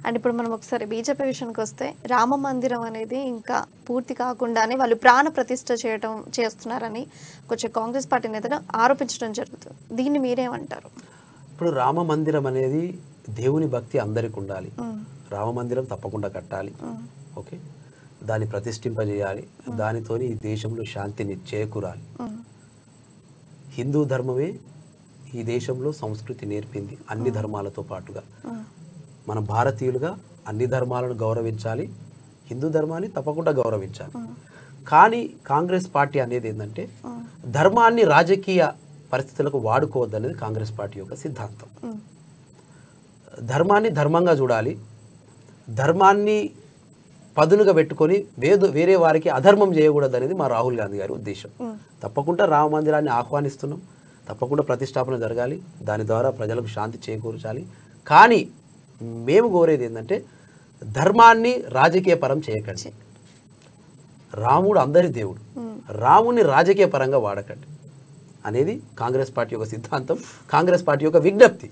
And ఇప్పుడు మనం ఒకసారి బీజేపీ విషయానికి వస్తే రామ మందిరం అనేది ఇంకా పూర్తి కాకుండానే వాళ్ళు ప్రాణ ప్రతిష్ఠ చేస్తున్నారని కొంచెం కాంగ్రెస్ పార్టీ నేతలు ఆరోపించడం జరుగుతుంది. దీన్ని మీరేమంటారు? ఇప్పుడు రామ మందిరం అనేది దేవుని భక్తి అందరికి ఉండాలి. రామ మందిరం తప్పకుండా కట్టాలి. ఓకే, దాన్ని ప్రతిష్ఠింపజేయాలి. దానితోని ఈ దేశంలో శాంతిని చేకూరాలి. హిందూ ధర్మమే ఈ దేశంలో సంస్కృతి నేర్పింది, అన్ని ధర్మాలతో పాటుగా. మన భారతీయులుగా అన్ని ధర్మాలను గౌరవించాలి, హిందూ ధర్మాన్ని తప్పకుండా గౌరవించాలి. కానీ కాంగ్రెస్ పార్టీ అనేది ఏంటంటే ధర్మాన్ని రాజకీయ పరిస్థితులకు వాడుకోవద్దనేది కాంగ్రెస్ పార్టీ యొక్క సిద్ధాంతం. ధర్మాన్ని ధర్మంగా చూడాలి, ధర్మాన్ని పదునుగా పెట్టుకొని వేరే వారికి అధర్మం చేయకూడదు అనేది మా రాహుల్ గాంధీ గారి ఉద్దేశం. తప్పకుండా రామ మందిరాన్ని ఆహ్వానిస్తున్నాం, తప్పకుండా ప్రతిష్టాపన జరగాలి, దాని ద్వారా ప్రజలకు శాంతి చేకూర్చాలి. కానీ మేము కోరేది ఏంటంటే ధర్మాన్ని రాజకీయ పరం చేయకండి. రాముడు అందరి దేవుడు, రాముని రాజకీయ పరంగా వాడకండి అనేది కాంగ్రెస్ పార్టీ యొక్క సిద్ధాంతం, కాంగ్రెస్ పార్టీ యొక్క విజ్ఞప్తి.